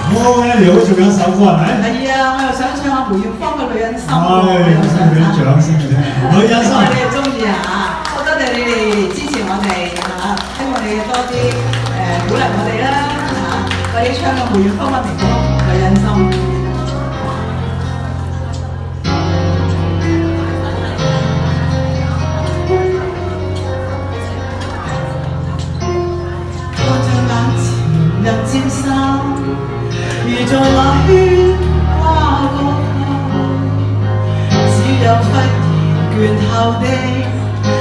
好咧，你好仲有一首歌係咪？係啊，我又想唱下梅艷芳嘅《女人心》喎，唉，我又想俾啲唱。掌聲你聽，女人心。希望你哋中意啊！好多謝你哋支持我哋嚇，希望你哋多啲鼓勵我哋啦嚇，快啲唱個梅艷芳嘅名曲《女人心》。人漸散，如在那喧嘩過後，只有忽然倦後的，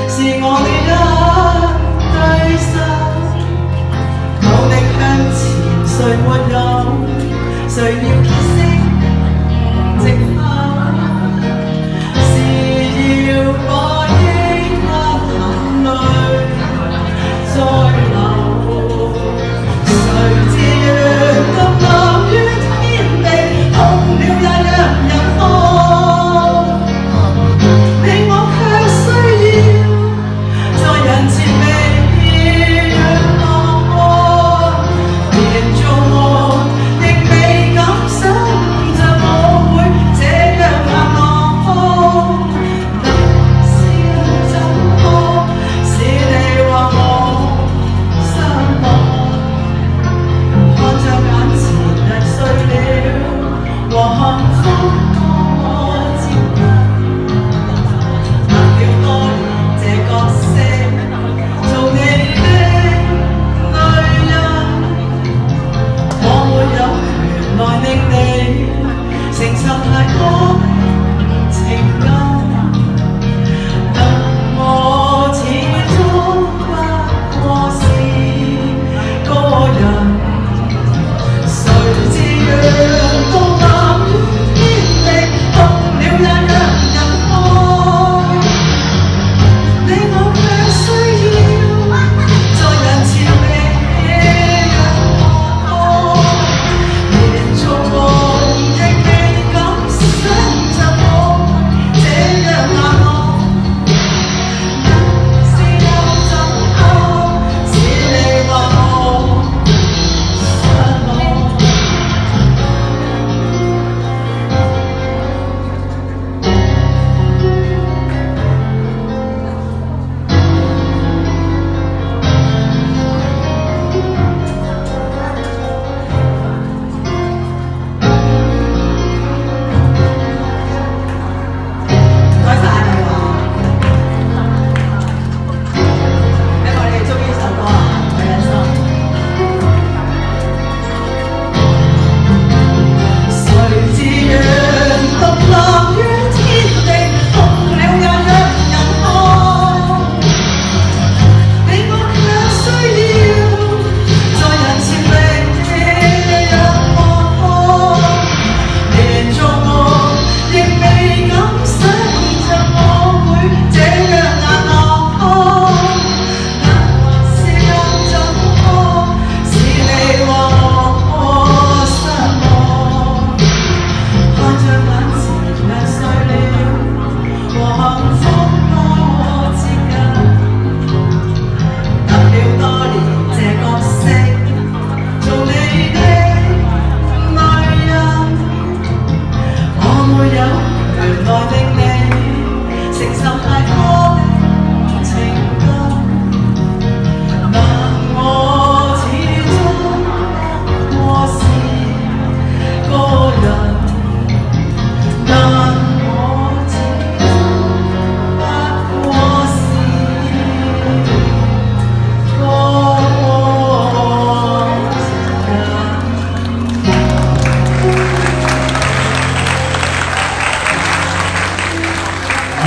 是我的一對手。努力向前，誰沒有？誰要歇息藉口？是要我應把眼淚再流？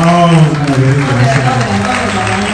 好，我哋呢個先。